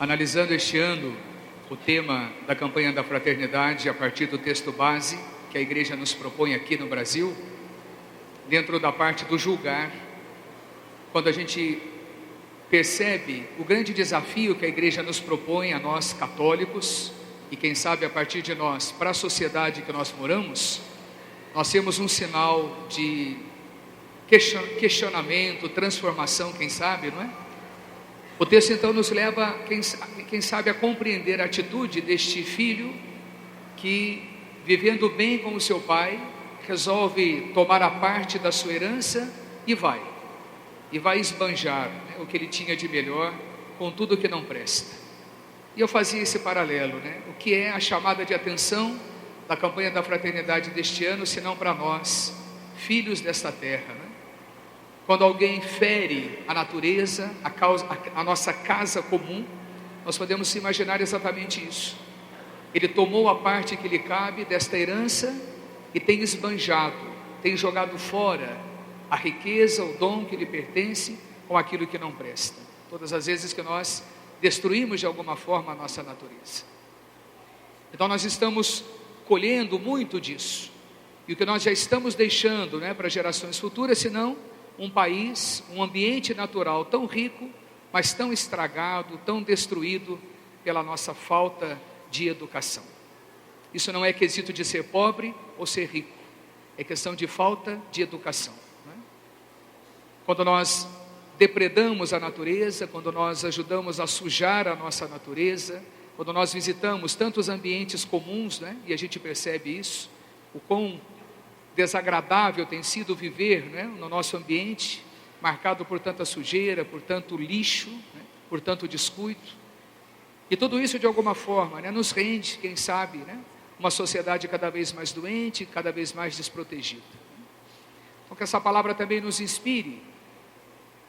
Analisando este ano o tema da campanha da fraternidade a partir do texto base que a igreja nos propõe aqui no Brasil, dentro da parte do julgar, quando a gente percebe o grande desafio que a igreja nos propõe a nós católicos, e quem sabe a partir de nós, para a sociedade que nós moramos, nós temos um sinal de questionamento, transformação, quem sabe, não é? O texto então nos leva, quem sabe, a compreender a atitude deste filho que, vivendo bem com o seu pai, resolve tomar a parte da sua herança e vai esbanjar, né, o que ele tinha de melhor com tudo que não presta. E eu fazia esse paralelo, né? O que é a chamada de atenção da campanha da fraternidade deste ano, se não para nós, filhos desta terra, né? Quando alguém fere a natureza, a nossa casa comum, nós podemos imaginar exatamente isso. Ele tomou a parte que lhe cabe desta herança e tem esbanjado, tem jogado fora a riqueza, o dom que lhe pertence com aquilo que não presta. Todas as vezes que nós destruímos de alguma forma a nossa natureza. Então nós estamos colhendo muito disso. E o que nós já estamos deixando, né, para gerações futuras, senão um país, um ambiente natural tão rico, mas tão estragado, tão destruído pela nossa falta de educação. Isso não é quesito de ser pobre ou ser rico, é questão de falta de educação, né? Quando nós depredamos a natureza, quando nós ajudamos a sujar a nossa natureza, quando nós visitamos tantos ambientes comuns, né, e a gente percebe isso, o quão desagradável tem sido viver, né, no nosso ambiente, marcado por tanta sujeira, por tanto lixo, né, por tanto descuido. E tudo isso de alguma forma, né, nos rende, quem sabe, né, uma sociedade cada vez mais doente, cada vez mais desprotegida. Então que essa palavra também nos inspire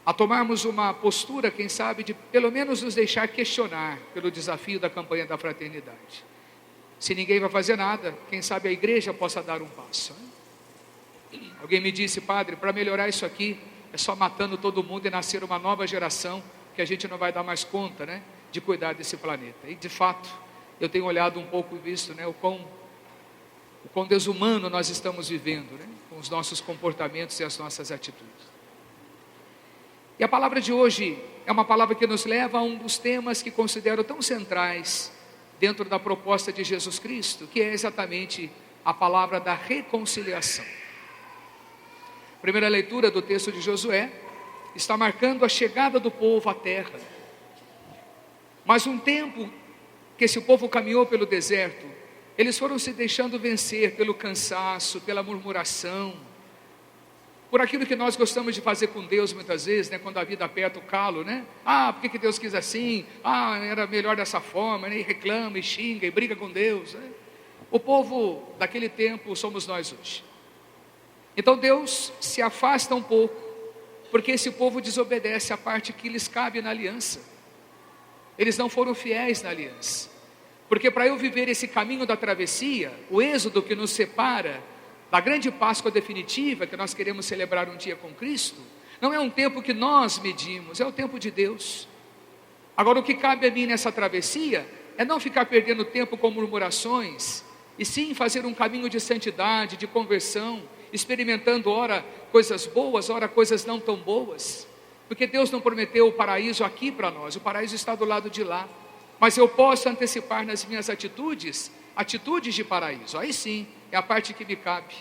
a tomarmos uma postura, quem sabe, de pelo menos nos deixar questionar pelo desafio da campanha da fraternidade. Se ninguém vai fazer nada, quem sabe a igreja possa dar um passo, né? Alguém me disse: padre, para melhorar isso aqui é só matando todo mundo e nascer uma nova geração, que a gente não vai dar mais conta, né, de cuidar desse planeta. E de fato, eu tenho olhado um pouco e visto, né, o quão desumano nós estamos vivendo, né, com os nossos comportamentos e as nossas atitudes. E a palavra de hoje é uma palavra que nos leva a um dos temas que considero tão centrais dentro da proposta de Jesus Cristo, que é exatamente a palavra da reconciliação. A primeira leitura do texto de Josué está marcando a chegada do povo à terra. Mas um tempo que esse povo caminhou pelo deserto, eles foram se deixando vencer pelo cansaço, pela murmuração, por aquilo que nós gostamos de fazer com Deus muitas vezes, né, quando a vida aperta o calo, né? Por que Deus quis assim? Era melhor dessa forma, né? E reclama, e xinga, e briga com Deus, né? O povo daquele tempo somos nós hoje. Então Deus se afasta um pouco, porque esse povo desobedece a parte que lhes cabe na aliança. Eles não foram fiéis na aliança. Porque para eu viver esse caminho da travessia, o êxodo que nos separa da grande Páscoa definitiva, que nós queremos celebrar um dia com Cristo, não é um tempo que nós medimos, é o tempo de Deus. Agora, o que cabe a mim nessa travessia é não ficar perdendo tempo com murmurações, e sim fazer um caminho de santidade, de conversão, experimentando ora coisas boas, ora coisas não tão boas, porque Deus não prometeu o paraíso aqui para nós, o paraíso está do lado de lá, mas eu posso antecipar nas minhas atitudes de paraíso, aí sim, é a parte que me cabe.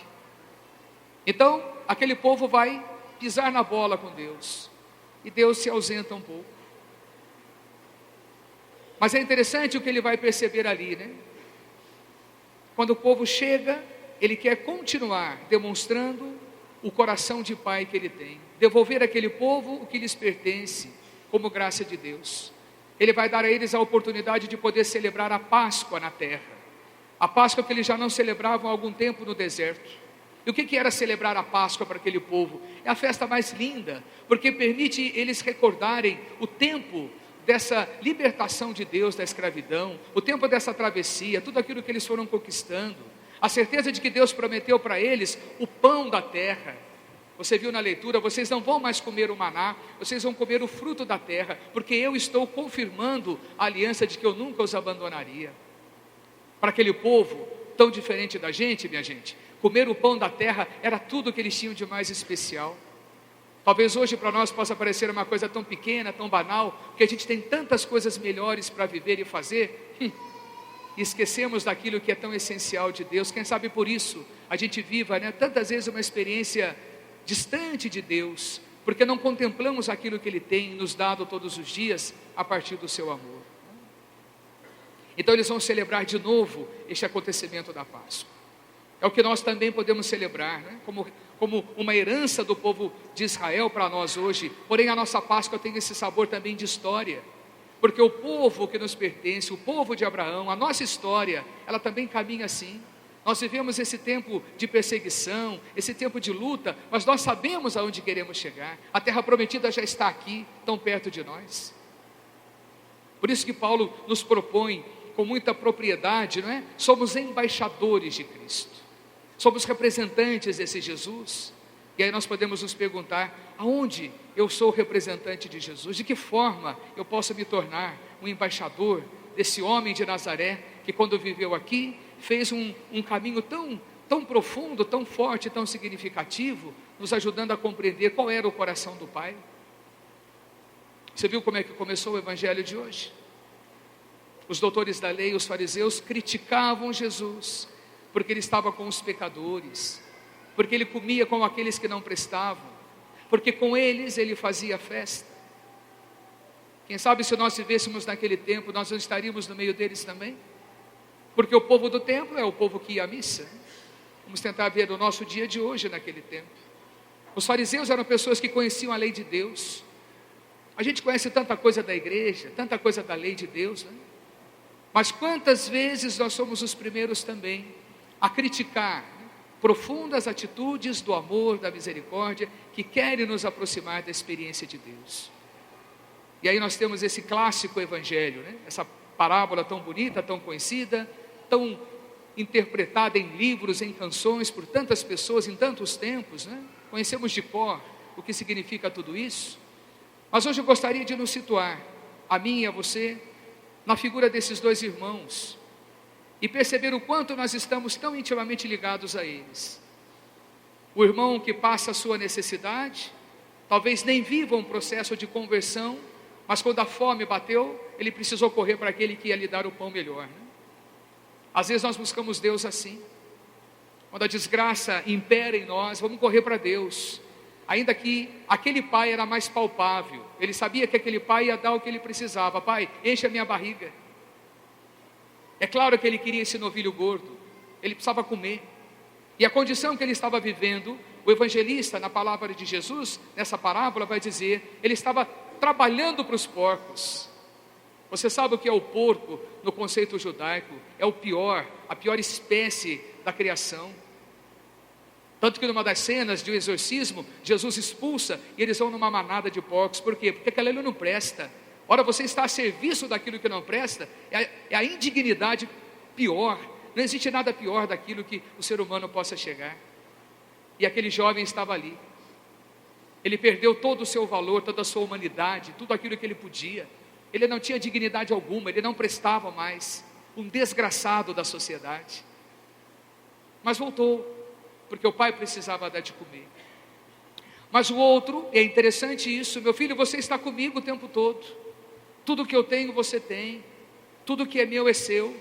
Então, aquele povo vai pisar na bola com Deus, e Deus se ausenta um pouco, mas é interessante o que ele vai perceber ali, né? Quando o povo chega, ele quer continuar demonstrando o coração de pai que ele tem, devolver àquele povo o que lhes pertence, como graça de Deus. Ele vai dar a eles a oportunidade de poder celebrar a Páscoa na terra, a Páscoa que eles já não celebravam há algum tempo no deserto. E o que era celebrar a Páscoa para aquele povo? É a festa mais linda, porque permite eles recordarem o tempo dessa libertação de Deus da escravidão, o tempo dessa travessia, tudo aquilo que eles foram conquistando, a certeza de que Deus prometeu para eles o pão da terra, Você viu na leitura, vocês não vão mais comer o maná, vocês vão comer o fruto da terra, porque eu estou confirmando a aliança de que eu nunca os abandonaria. Para aquele povo tão diferente da gente, minha gente, comer o pão da terra era tudo que eles tinham de mais especial. Talvez hoje para nós possa parecer uma coisa tão pequena, tão banal, porque a gente tem tantas coisas melhores para viver e fazer, e esquecemos daquilo que é tão essencial de Deus. Quem sabe por isso a gente viva, tantas vezes uma experiência distante de Deus, porque não contemplamos aquilo que Ele tem nos dado todos os dias a partir do seu amor. Então eles vão celebrar de novo este acontecimento da Páscoa. É o que nós também podemos celebrar, como uma herança do povo de Israel para nós hoje. Porém a nossa Páscoa tem esse sabor também de história, porque o povo que nos pertence, o povo de Abraão, a nossa história, ela também caminha assim. Nós vivemos esse tempo de perseguição, esse tempo de luta, mas nós sabemos aonde queremos chegar. A terra prometida já está aqui, tão perto de nós. Por isso que Paulo nos propõe com muita propriedade, somos embaixadores de Cristo, somos representantes desse Jesus. E aí nós podemos nos perguntar, aonde eu sou representante de Jesus? De que forma eu posso me tornar um embaixador desse homem de Nazaré, que quando viveu aqui, fez um caminho tão profundo, tão forte, tão significativo, nos ajudando a compreender qual era o coração do Pai. Você viu como é que começou o evangelho de hoje? Os doutores da lei, os fariseus, criticavam Jesus, porque ele estava com os pecadores, porque ele comia com aqueles que não prestavam, porque com eles ele fazia festa. Quem sabe se nós vivêssemos naquele tempo, nós não estaríamos no meio deles também? Porque o povo do templo é o povo que ia à missa. Vamos tentar ver o nosso dia de hoje naquele tempo. Os fariseus eram pessoas que conheciam a lei de Deus. A gente conhece tanta coisa da igreja, tanta coisa da lei de Deus, mas quantas vezes nós somos os primeiros também a criticar profundas atitudes do amor, da misericórdia, que querem nos aproximar da experiência de Deus. E aí nós temos esse clássico evangelho, essa parábola tão bonita, tão conhecida, tão interpretada em livros, em canções, por tantas pessoas, em tantos tempos, Conhecemos de cor o que significa tudo isso. Mas hoje eu gostaria de nos situar, a mim e a você, na figura desses dois irmãos, e perceber o quanto nós estamos tão intimamente ligados a eles. O irmão que passa a sua necessidade, talvez nem viva um processo de conversão, mas quando a fome bateu, ele precisou correr para aquele que ia lhe dar o pão melhor. Às vezes nós buscamos Deus assim. Quando a desgraça impera em nós, vamos correr para Deus. Ainda que aquele pai era mais palpável, ele sabia que aquele pai ia dar o que ele precisava. Pai, enche a minha barriga. É claro que ele queria esse novilho gordo, ele precisava comer. E a condição que ele estava vivendo, o evangelista, na palavra de Jesus, nessa parábola vai dizer, ele estava trabalhando para os porcos. Você sabe o que é o porco no conceito judaico? É a pior espécie da criação. Tanto que numa das cenas de um exorcismo, Jesus expulsa e eles vão numa manada de porcos. Por quê? Porque aquilo ali não presta. Ora, você está a serviço daquilo que não presta, é a indignidade pior. Não existe nada pior daquilo que o ser humano possa chegar. E aquele jovem estava ali. Ele perdeu todo o seu valor, toda a sua humanidade, tudo aquilo que ele podia. Ele não tinha dignidade alguma, ele não prestava mais. Um desgraçado da sociedade. Mas voltou, porque o pai precisava dar de comer. Mas o outro, é interessante isso, meu filho, você está comigo o tempo todo. Tudo que eu tenho você tem, tudo que é meu é seu.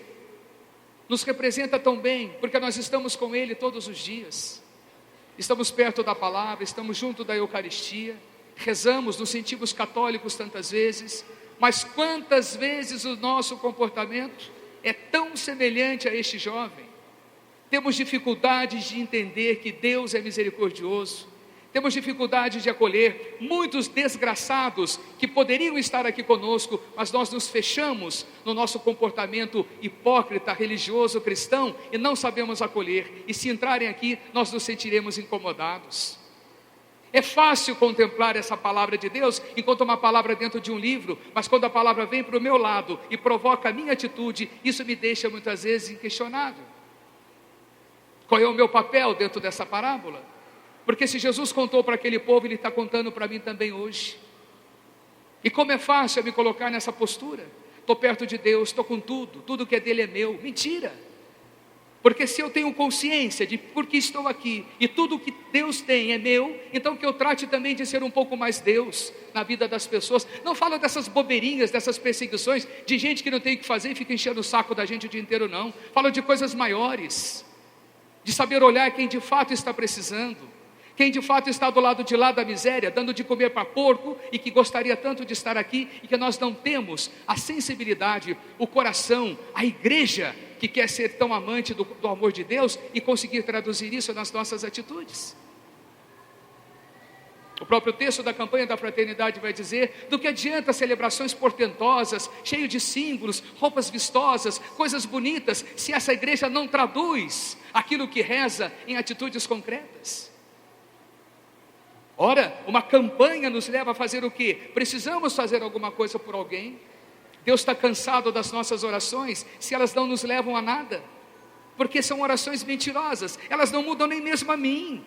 Nos representa tão bem, porque nós estamos com ele todos os dias. Estamos perto da palavra, estamos junto da Eucaristia, rezamos, nos sentimos católicos tantas vezes, mas quantas vezes o nosso comportamento é tão semelhante a este jovem? Temos dificuldades de entender que Deus é misericordioso, temos dificuldade de acolher muitos desgraçados que poderiam estar aqui conosco, mas nós nos fechamos no nosso comportamento hipócrita, religioso, cristão, e não sabemos acolher, e se entrarem aqui, nós nos sentiremos incomodados. É fácil contemplar essa palavra de Deus, enquanto uma palavra dentro de um livro, mas quando a palavra vem para o meu lado, e provoca a minha atitude, isso me deixa muitas vezes inquestionável. Qual é o meu papel dentro dessa parábola? Porque se Jesus contou para aquele povo, Ele está contando para mim também hoje. E como é fácil eu me colocar nessa postura. Estou perto de Deus, estou com tudo, tudo que é dele é meu. Mentira! Porque se eu tenho consciência de por que estou aqui, e tudo que Deus tem é meu, então que eu trate também de ser um pouco mais Deus na vida das pessoas. Não falo dessas bobeirinhas, dessas perseguições, de gente que não tem o que fazer e fica enchendo o saco da gente o dia inteiro, não. Falo de coisas maiores, de saber olhar quem de fato está precisando, quem de fato está do lado de lá da miséria, dando de comer para porco, e que gostaria tanto de estar aqui, e que nós não temos a sensibilidade, o coração, a igreja, que quer ser tão amante do amor de Deus, e conseguir traduzir isso nas nossas atitudes. O próprio texto da campanha da fraternidade vai dizer: do que adianta celebrações portentosas, cheio de símbolos, roupas vistosas, coisas bonitas, se essa igreja não traduz aquilo que reza em atitudes concretas? Ora, uma campanha nos leva a fazer o quê? Precisamos fazer alguma coisa por alguém. Deus está cansado das nossas orações, se elas não nos levam a nada, porque são orações mentirosas, elas não mudam nem mesmo a mim,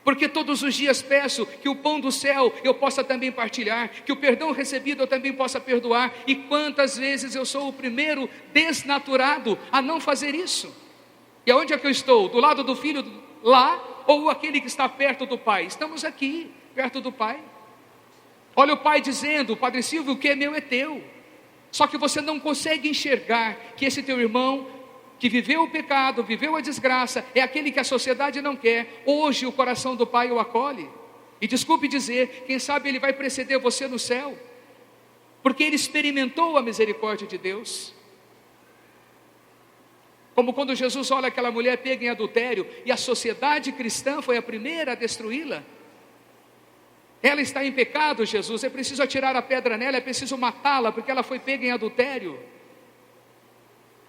porque todos os dias peço que o pão do céu eu possa também partilhar, que o perdão recebido eu também possa perdoar, e quantas vezes eu sou o primeiro desnaturado a não fazer isso? E aonde é que eu estou? Do lado do filho lá, ou aquele que está perto do pai? Estamos aqui, perto do pai. Olha o pai dizendo: Padre Silvio, o que é meu é teu. Só que você não consegue enxergar que esse teu irmão, que viveu o pecado, viveu a desgraça, é aquele que a sociedade não quer. Hoje o coração do pai o acolhe. E desculpe dizer, quem sabe ele vai preceder você no céu, porque ele experimentou a misericórdia de Deus. Como quando Jesus olha aquela mulher pega em adultério, e a sociedade cristã foi a primeira a destruí-la. Ela está em pecado, Jesus, é preciso atirar a pedra nela, é preciso matá-la, porque ela foi pega em adultério.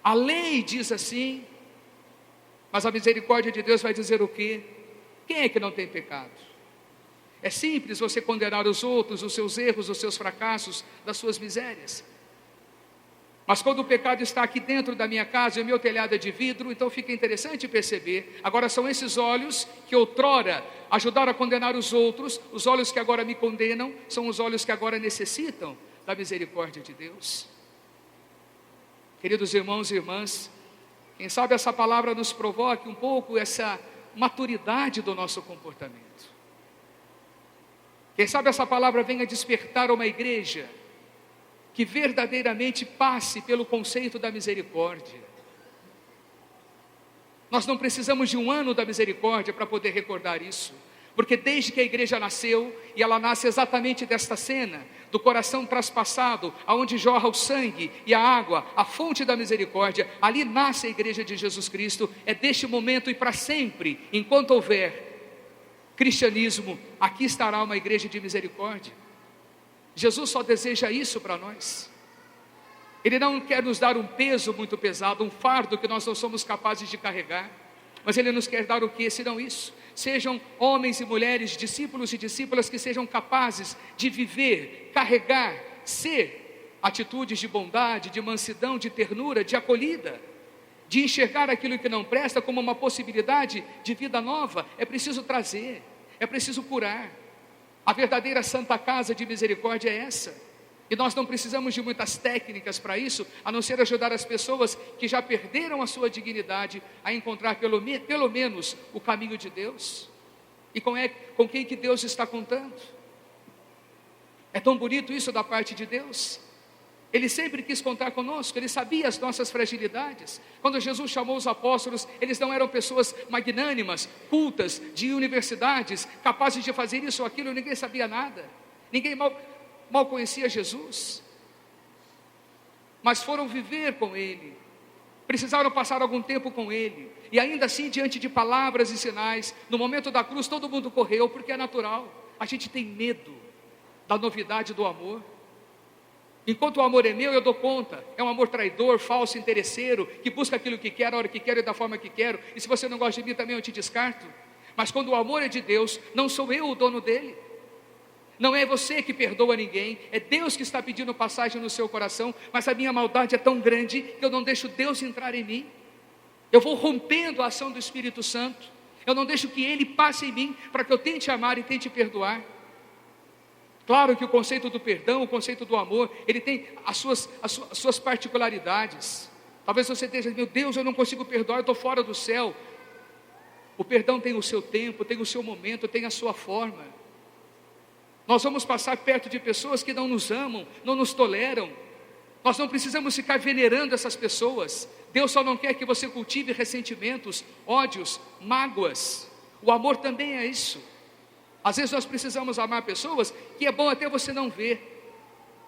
A lei diz assim, mas a misericórdia de Deus vai dizer o quê? Quem é que não tem pecado? É simples você condenar os outros, os seus erros, os seus fracassos, das suas misérias. Mas quando o pecado está aqui dentro da minha casa e o meu telhado é de vidro, então fica interessante perceber. Agora são esses olhos que outrora ajudaram a condenar os outros, os olhos que agora me condenam, são os olhos que agora necessitam da misericórdia de Deus. Queridos irmãos e irmãs, quem sabe essa palavra nos provoque um pouco essa maturidade do nosso comportamento. Quem sabe essa palavra venha despertar uma igreja que verdadeiramente passe pelo conceito da misericórdia. Nós não precisamos de um ano da misericórdia para poder recordar isso, porque desde que a igreja nasceu, e ela nasce exatamente desta cena, do coração traspassado, aonde jorra o sangue e a água, a fonte da misericórdia, ali nasce a igreja de Jesus Cristo. É deste momento e para sempre, enquanto houver cristianismo, aqui estará uma igreja de misericórdia. Jesus só deseja isso para nós. Ele não quer nos dar um peso muito pesado, um fardo que nós não somos capazes de carregar, mas Ele nos quer dar o que? Senão isso. Sejam homens e mulheres, discípulos e discípulas que sejam capazes de viver, carregar, ser atitudes de bondade, de mansidão, de ternura, de acolhida, de enxergar aquilo que não presta como uma possibilidade de vida nova. É preciso trazer, é preciso curar. A verdadeira Santa Casa de Misericórdia é essa. E nós não precisamos de muitas técnicas para isso, a não ser ajudar as pessoas que já perderam a sua dignidade a encontrar pelo menos o caminho de Deus. E com quem que Deus está contando? É tão bonito isso da parte de Deus. Ele sempre quis contar conosco, Ele sabia as nossas fragilidades. Quando Jesus chamou os apóstolos, eles não eram pessoas magnânimas, cultas, de universidades, capazes de fazer isso ou aquilo, ninguém sabia nada. Ninguém mal conhecia Jesus. Mas foram viver com Ele, precisaram passar algum tempo com Ele, e ainda assim, diante de palavras e sinais, no momento da cruz, todo mundo correu, porque é natural. A gente tem medo da novidade do amor. Enquanto o amor é meu, eu dou conta. É um amor traidor, falso, interesseiro, que busca aquilo que quer, a hora que quero e da forma que quero. E se você não gosta de mim, também eu te descarto. Mas quando o amor é de Deus, não sou eu o dono dele. Não é você que perdoa ninguém, é Deus que está pedindo passagem no seu coração. Mas a minha maldade é tão grande que eu não deixo Deus entrar em mim. Eu vou rompendo a ação do Espírito Santo. Eu não deixo que ele passe em mim para que eu tente amar e tente perdoar. Claro que o conceito do perdão, o conceito do amor, ele tem as suas particularidades. Talvez você esteja, meu Deus, eu não consigo perdoar, eu estou fora do céu. O perdão tem o seu tempo, tem o seu momento, tem a sua forma. Nós vamos passar perto de pessoas que não nos amam, não nos toleram. Nós não precisamos ficar venerando essas pessoas. Deus só não quer que você cultive ressentimentos, ódios, mágoas. O amor também é isso. Às vezes nós precisamos amar pessoas que é bom até você não ver,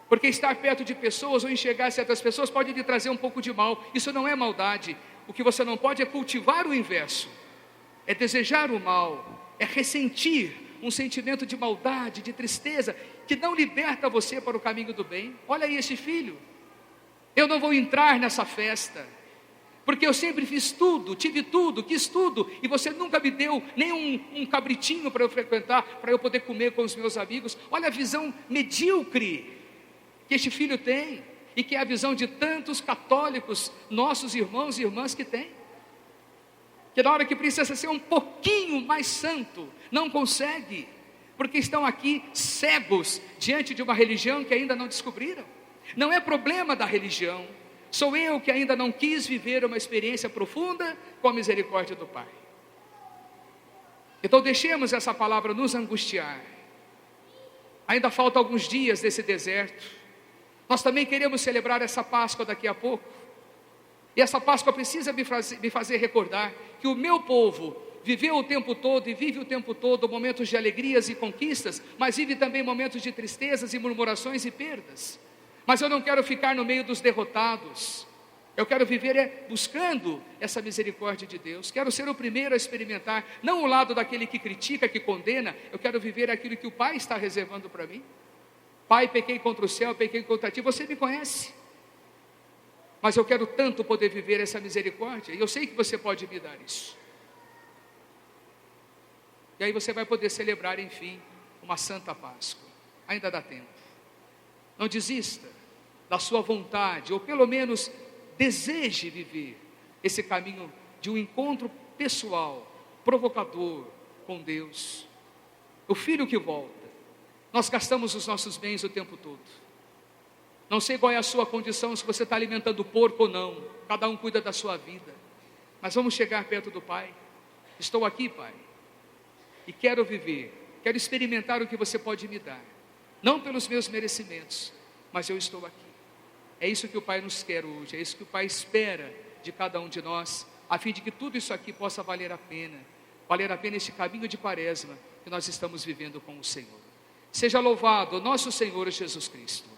porque estar perto de pessoas ou enxergar certas pessoas pode lhe trazer um pouco de mal. Isso não é maldade. O que você não pode é cultivar o inverso, é desejar o mal, é ressentir um sentimento de maldade, de tristeza, que não liberta você para o caminho do bem. Olha aí esse filho, eu não vou entrar nessa festa, porque eu sempre fiz tudo, tive tudo, quis tudo, e você nunca me deu nem um cabritinho para eu frequentar, para eu poder comer com os meus amigos. Olha a visão medíocre que este filho tem, e que é a visão de tantos católicos, nossos irmãos e irmãs que têm, que na hora que precisa ser um pouquinho mais santo, não consegue, porque estão aqui cegos diante de uma religião que ainda não descobriram. Não é problema da religião, sou eu que ainda não quis viver uma experiência profunda com a misericórdia do Pai. Então deixemos essa palavra nos angustiar. Ainda falta alguns dias desse deserto. Nós também queremos celebrar essa Páscoa daqui a pouco. E essa Páscoa precisa me fazer recordar que o meu povo viveu o tempo todo e vive o tempo todo momentos de alegrias e conquistas, mas vive também momentos de tristezas e murmurações e perdas. Mas eu não quero ficar no meio dos derrotados. Eu quero viver buscando essa misericórdia de Deus. Quero ser o primeiro a experimentar, não o lado daquele que critica, que condena. Eu quero viver aquilo que o Pai está reservando para mim. Pai, pequei contra o céu, pequei contra ti. Você me conhece, mas eu quero tanto poder viver essa misericórdia, e eu sei que você pode me dar isso. E aí você vai poder celebrar, enfim, uma Santa Páscoa. Ainda dá tempo. Não desista da sua vontade, ou pelo menos deseje viver esse caminho de um encontro pessoal, provocador com Deus. O filho que volta. Nós gastamos os nossos bens o tempo todo. Não sei qual é a sua condição, se você está alimentando porco ou não. Cada um cuida da sua vida. Mas vamos chegar perto do Pai. Estou aqui, Pai, e quero viver, quero experimentar o que você pode me dar. Não pelos meus merecimentos, mas eu estou aqui. É isso que o Pai nos quer hoje, é isso que o Pai espera de cada um de nós, a fim de que tudo isso aqui possa valer a pena este caminho de Quaresma que nós estamos vivendo com o Senhor. Seja louvado o nosso Senhor Jesus Cristo.